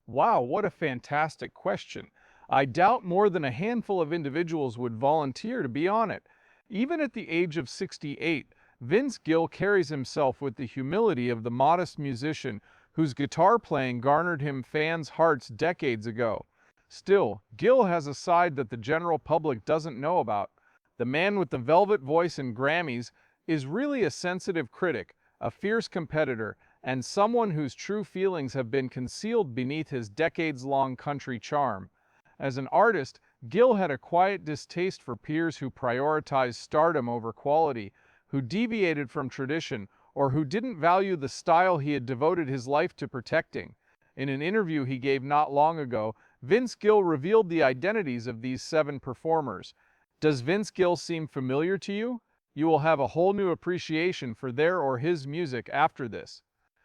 Wow, what a fantastic question. I doubt more than a handful of individuals would volunteer to be on it. Even at the age of 68, Vince Gill carries himself with the humility of the modest musician whose guitar playing garnered him fans' hearts decades ago. Still, Gill has a side that the general public doesn't know about. The man with the velvet voice and Grammys is really a sensitive critic, a fierce competitor, and someone whose true feelings have been concealed beneath his decades-long country charm. As an artist, Gill had a quiet distaste for peers who prioritized stardom over quality, who deviated from tradition, or who didn't value the style he had devoted his life to protecting. In an interview he gave not long ago, Vince Gill revealed the identities of these 7 performers. Does Vince Gill seem familiar to you? You will have a whole new appreciation for their or his music after this.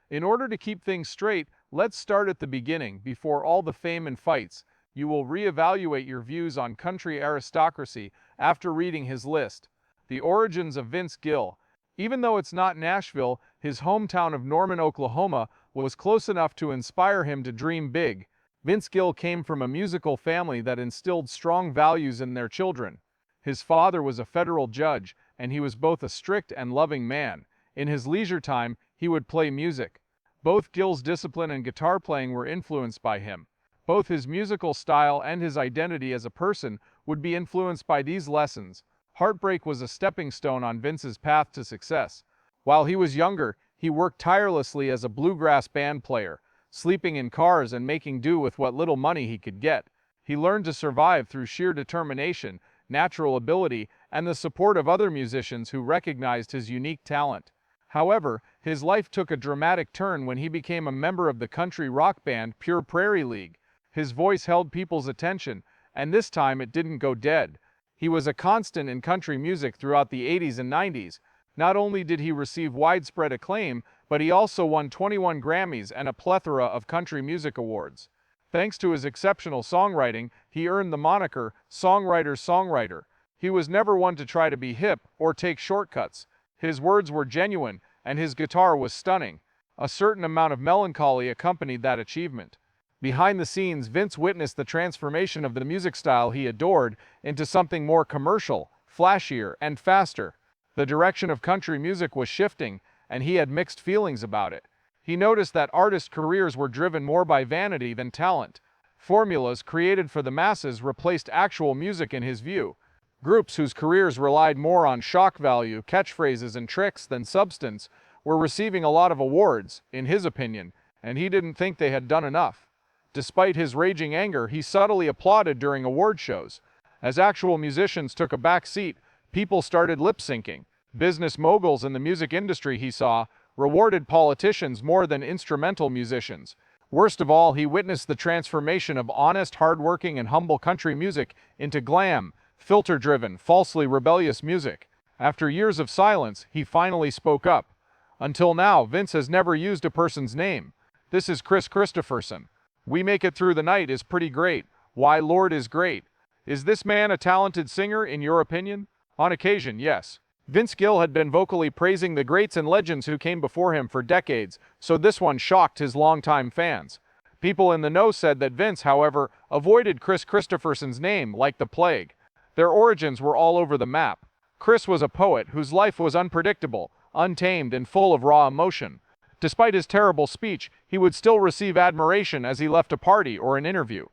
In order to keep things straight, let's start at the beginning, before all the fame and fights. You will reevaluate your views on country aristocracy after reading his list. The origins of Vince Gill. Even though it's not Nashville, his hometown of Norman, Oklahoma, was close enough to inspire him to dream big. Vince Gill came from a musical family that instilled strong values in their children. His father was a federal judge, and he was both a strict and loving man. In his leisure time, he would play music. Both Gill's discipline and guitar playing were influenced by him. Both his musical style and his identity as a person would be influenced by these lessons. Heartbreak was a stepping stone on Vince's path to success. While he was younger, he worked tirelessly as a bluegrass band player, sleeping in cars and making do with what little money he could get. He learned to survive through sheer determination, natural ability, and the support of other musicians who recognized his unique talent. However, his life took a dramatic turn when he became a member of the country rock band Pure Prairie League. His voice held people's attention, and this time it didn't go dead. He was a constant in country music throughout the 80s and 90s. Not only did he receive widespread acclaim, but he also won 21 Grammys and a plethora of country music awards. Thanks to his exceptional songwriting, he earned the moniker songwriter-songwriter. He was never one to try to be hip or take shortcuts. His words were genuine, and his guitar was stunning. A certain amount of melancholy accompanied that achievement. Behind the scenes, Vince witnessed the transformation of the music style he adored into something more commercial, flashier, and faster. The direction of country music was shifting, and he had mixed feelings about it. He noticed that artist careers were driven more by vanity than talent. Formulas created for the masses replaced actual music in his view. Groups whose careers relied more on shock value, catchphrases, and tricks than substance were receiving a lot of awards, in his opinion, and he didn't think they had done enough. Despite his raging anger, he subtly applauded during award shows. As actual musicians took a back seat, people started lip-syncing. Business moguls in the music industry, he saw, rewarded politicians more than instrumental musicians. Worst of all, he witnessed the transformation of honest, hard-working, and humble country music into glam, filter-driven, falsely rebellious music. After years of silence, he finally spoke up. Until now, Vince has never used a person's name. This is Chris Christopherson. We Make It Through the Night is pretty great. Why Lord is great. Is this man a talented singer, in your opinion? On occasion, yes. Vince Gill had been vocally praising the greats and legends who came before him for decades, so this one shocked his longtime fans. People in the know said that Vince, however, avoided Chris Christopherson's name like the plague. Their origins were all over the map. Chris was a poet whose life was unpredictable, untamed, and full of raw emotion. Despite his terrible speech, he would still receive admiration as he left a party or an interview.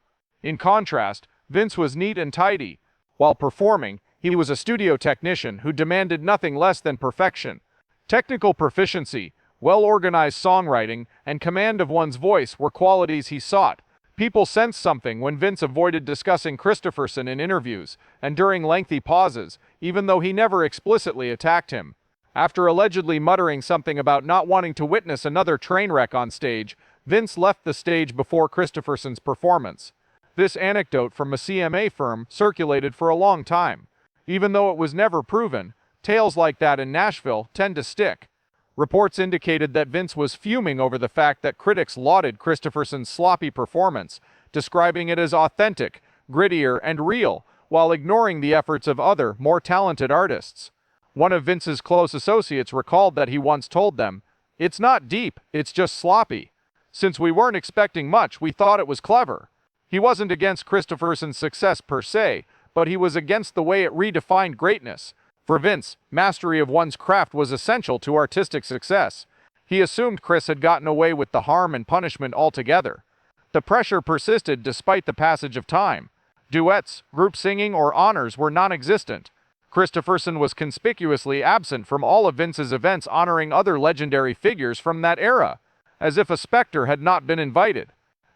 In contrast, Vince was neat and tidy. While performing, he was a studio technician who demanded nothing less than perfection. Technical proficiency, well-organized songwriting, and command of one's voice were qualities he sought. People sensed something when Vince avoided discussing Christopherson in interviews and during lengthy pauses, even though he never explicitly attacked him. After allegedly muttering something about not wanting to witness another train wreck on stage, Vince left the stage before Christopherson's performance. This anecdote from a CMA firm circulated for a long time. Even though it was never proven, tales like that in Nashville tend to stick. Reports indicated that Vince was fuming over the fact that critics lauded Christopherson's sloppy performance, describing it as authentic, grittier, and real, while ignoring the efforts of other, more talented artists. One of Vince's close associates recalled that he once told them, "It's not deep, it's just sloppy." Since we weren't expecting much, we thought it was clever. He wasn't against Christopherson's success per se, but he was against the way it redefined greatness. For Vince, mastery of one's craft was essential to artistic success. He assumed Chris had gotten away with the harm and punishment altogether. The pressure persisted despite the passage of time. Duets, group singing, or honors were non-existent. Christopherson was conspicuously absent from all of Vince's events honoring other legendary figures from that era, as if a specter had not been invited.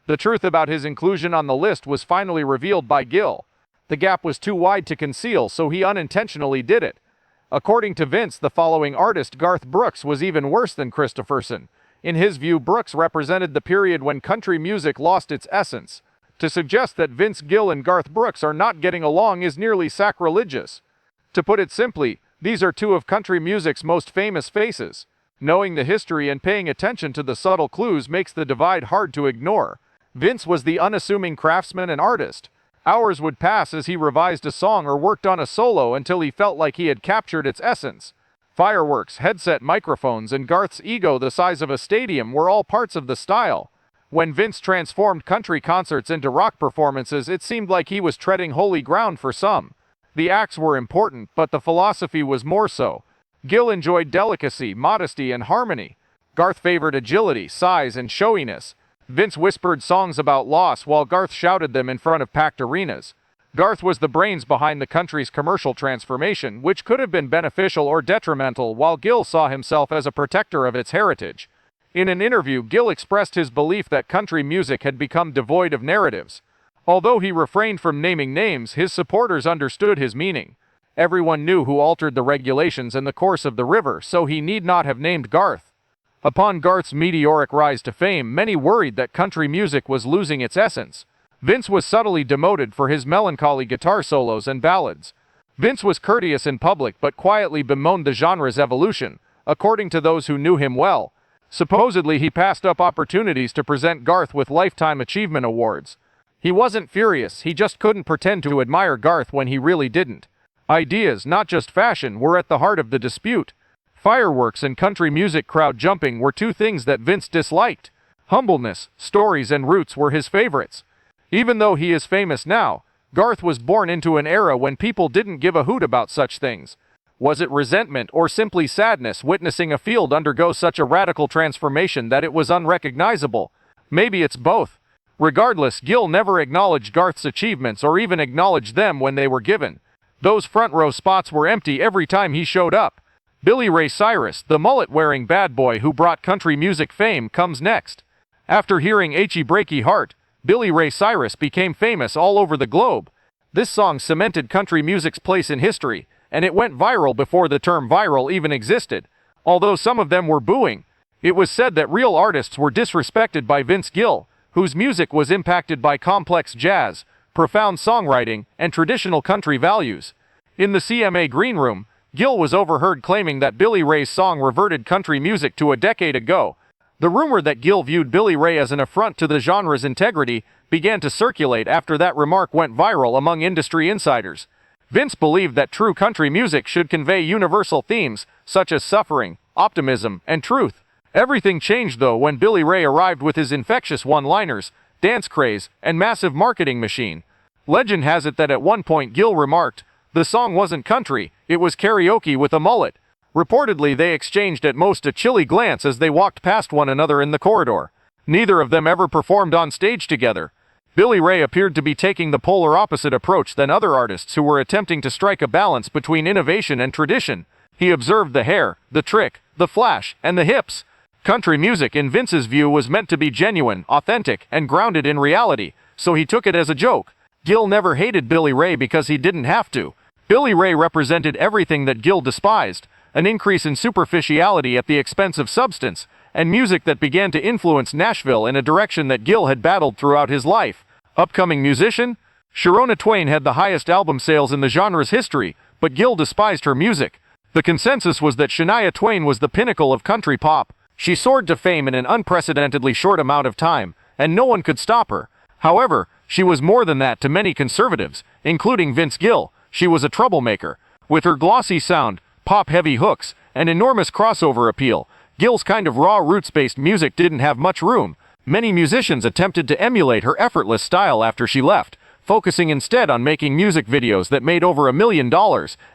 The truth about his inclusion on the list was finally revealed by Gill. The gap was too wide to conceal, so he unintentionally did it. According to Vince, the following artist, Garth Brooks, was even worse than Christopherson. In his view, Brooks represented the period when country music lost its essence. To suggest that Vince Gill and Garth Brooks are not getting along is nearly sacrilegious. To put it simply, these are two of country music's most famous faces. Knowing the history and paying attention to the subtle clues makes the divide hard to ignore. Vince was the unassuming craftsman and artist. Hours would pass as he revised a song or worked on a solo until he felt like he had captured its essence. Fireworks, headset microphones, and Garth's ego the size of a stadium were all parts of the style. When Vince transformed country concerts into rock performances, it seemed like he was treading holy ground for some. The acts were important, but the philosophy was more so. Gill enjoyed delicacy, modesty, and harmony. Garth favored agility, size, and showiness. Vince whispered songs about loss while Garth shouted them in front of packed arenas. Garth was the brains behind the country's commercial transformation, which could have been beneficial or detrimental, while Gill saw himself as a protector of its heritage. In an interview, Gill expressed his belief that country music had become devoid of narratives. Although he refrained from naming names, his supporters understood his meaning. Everyone knew who altered the regulations and the course of the river, so he need not have named Garth. Upon Garth's meteoric rise to fame, many worried that country music was losing its essence. Vince was subtly demoted for his melancholy guitar solos and ballads. Vince was courteous in public but quietly bemoaned the genre's evolution, according to those who knew him well. Supposedly, he passed up opportunities to present Garth with Lifetime Achievement Awards. He wasn't furious, he just couldn't pretend to admire Garth when he really didn't. Ideas, not just fashion, were at the heart of the dispute. Fireworks and country music crowd jumping were two things that Vince disliked. Humbleness, stories, and roots were his favorites. Even though he is famous now, Garth was born into an era when people didn't give a hoot about such things. Was it resentment or simply sadness witnessing a field undergo such a radical transformation that it was unrecognizable? Maybe it's both. Regardless, Gill never acknowledged Garth's achievements or even acknowledged them when they were given. Those front row spots were empty every time he showed up. Billy Ray Cyrus, the mullet-wearing bad boy who brought country music fame, comes next. After hearing Achy Breaky Heart, Billy Ray Cyrus became famous all over the globe. This song cemented country music's place in history, and it went viral before the term viral even existed. Although some of them were booing, it was said that real artists were disrespected by Vince Gill, whose music was impacted by complex jazz, profound songwriting, and traditional country values. In the CMA green room, Gill was overheard claiming that Billy Ray's song reverted country music to a decade ago. The rumor that Gill viewed Billy Ray as an affront to the genre's integrity began to circulate after that remark went viral among industry insiders. Vince believed that true country music should convey universal themes, such as suffering, optimism, and truth. Everything changed though when Billy Ray arrived with his infectious one-liners, dance craze, and massive marketing machine. Legend has it that at one point Gill remarked, "The song wasn't country, it was karaoke with a mullet." Reportedly, they exchanged at most a chilly glance as they walked past one another in the corridor. Neither of them ever performed on stage together. Billy Ray appeared to be taking the polar opposite approach than other artists who were attempting to strike a balance between innovation and tradition. He observed the hair, the trick, the flash, and the hips. Country music, in Vince's view, was meant to be genuine, authentic, and grounded in reality, so he took it as a joke. Gill never hated Billy Ray because he didn't have to. Billy Ray represented everything that Gill despised, an increase in superficiality at the expense of substance, and music that began to influence Nashville in a direction that Gill had battled throughout his life. Upcoming musician? Sharona Twain had the highest album sales in the genre's history, but Gill despised her music. The consensus was that Shania Twain was the pinnacle of country pop. She soared to fame in an unprecedentedly short amount of time, and no one could stop her. However, she was more than that to many conservatives, including Vince Gill. She was a troublemaker. With her glossy sound, pop-heavy hooks, and enormous crossover appeal, Gill's kind of raw roots-based music didn't have much room. Many musicians attempted to emulate her effortless style after she left, focusing instead on making music videos that made over $1 million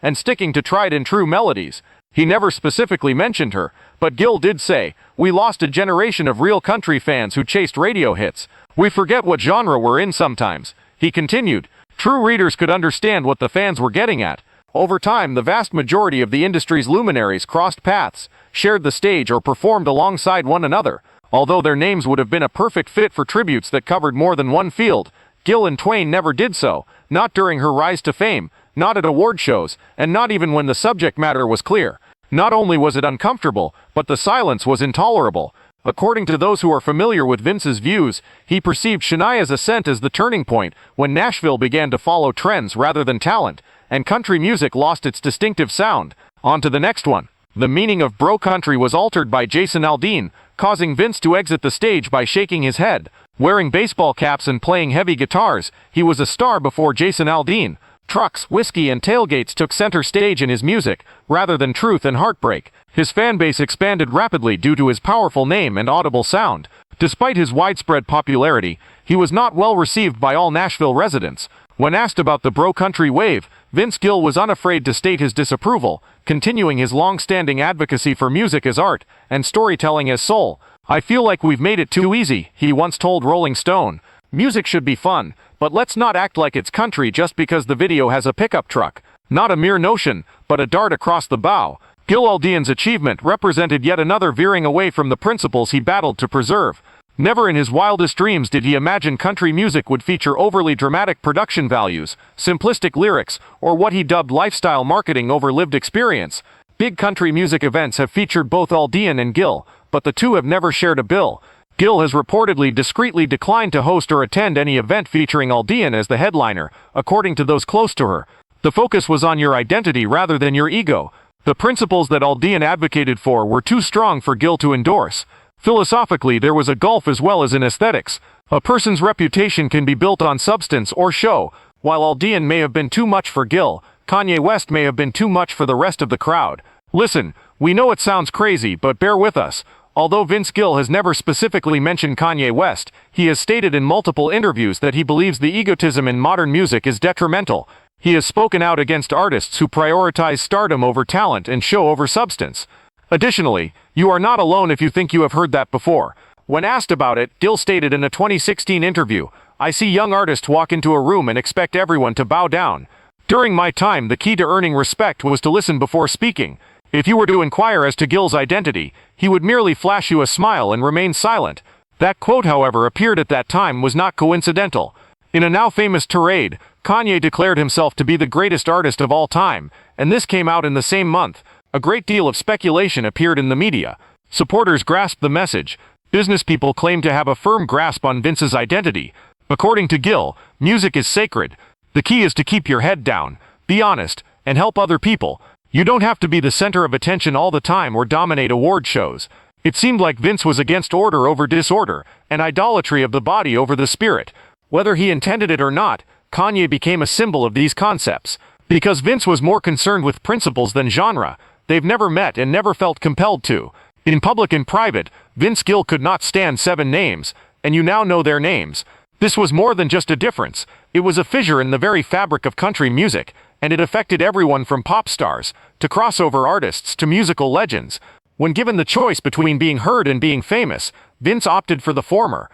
and sticking to tried-and-true melodies. He never specifically mentioned her, but Gill did say, "We lost a generation of real country fans who chased radio hits. We forget what genre we're in sometimes." He continued, "True readers could understand what the fans were getting at. Over time, the vast majority of the industry's luminaries crossed paths, shared the stage or performed alongside one another. Although their names would have been a perfect fit for tributes that covered more than one field, Gill and Twain never did so, not during her rise to fame, not at award shows, and not even when the subject matter was clear. Not only was it uncomfortable, but the silence was intolerable." According to those who are familiar with Vince's views, he perceived Shania's ascent as the turning point when Nashville began to follow trends rather than talent, and country music lost its distinctive sound. On to the next one. The meaning of bro country was altered by Jason Aldean, causing Vince to exit the stage by shaking his head. Wearing baseball caps and playing heavy guitars, he was a star before Jason Aldean. Trucks, whiskey, and tailgates took center stage in his music, rather than truth and heartbreak. His fanbase expanded rapidly due to his powerful name and audible sound. Despite his widespread popularity, he was not well received by all Nashville residents. When asked about the bro country wave, Vince Gill was unafraid to state his disapproval, continuing his long-standing advocacy for music as art and storytelling as soul. "I feel like we've made it too easy," he once told Rolling Stone. "Music should be fun, but let's not act like it's country just because the video has a pickup truck. Not a mere notion, but a dart across the bow." Gill Aldean's achievement represented yet another veering away from the principles he battled to preserve. Never in his wildest dreams did he imagine country music would feature overly dramatic production values, simplistic lyrics, or what he dubbed lifestyle marketing over lived experience. Big country music events have featured both Aldean and Gill, but the two have never shared a bill. Gill has reportedly discreetly declined to host or attend any event featuring Aldean as the headliner, according to those close to her. The focus was on your identity rather than your ego. The principles that Aldean advocated for were too strong for Gill to endorse. Philosophically, there was a gulf as well as in aesthetics. A person's reputation can be built on substance or show. While Aldean may have been too much for Gill, Kanye West may have been too much for the rest of the crowd. Listen, we know it sounds crazy, but bear with us. Although Vince Gill has never specifically mentioned Kanye West, he has stated in multiple interviews that he believes the egotism in modern music is detrimental. He has spoken out against artists who prioritize stardom over talent and show over substance. Additionally, you are not alone if you think you have heard that before. When asked about it, Gill stated in a 2016 interview, "I see young artists walk into a room and expect everyone to bow down. During my time, the key to earning respect was to listen before speaking. If you were to inquire as to Gill's identity, he would merely flash you a smile and remain silent." That quote, however, appeared at that time was not coincidental. In a now famous tirade, Kanye declared himself to be the greatest artist of all time, and this came out in the same month. A great deal of speculation appeared in the media. Supporters grasped the message. Business people claimed to have a firm grasp on Vince's identity. According to Gill, music is sacred. The key is to keep your head down, be honest, and help other people. You don't have to be the center of attention all the time or dominate award shows. It seemed like Vince was against order over disorder, and idolatry of the body over the spirit. Whether he intended it or not, Kanye became a symbol of these concepts. Because Vince was more concerned with principles than genre, they've never met and never felt compelled to. In public and private, Vince Gill could not stand 7 names, and you now know their names. This was more than just a difference. It was a fissure in the very fabric of country music, and it affected everyone from pop stars, to crossover artists to musical legends. When given the choice between being heard and being famous, Vince opted for the former.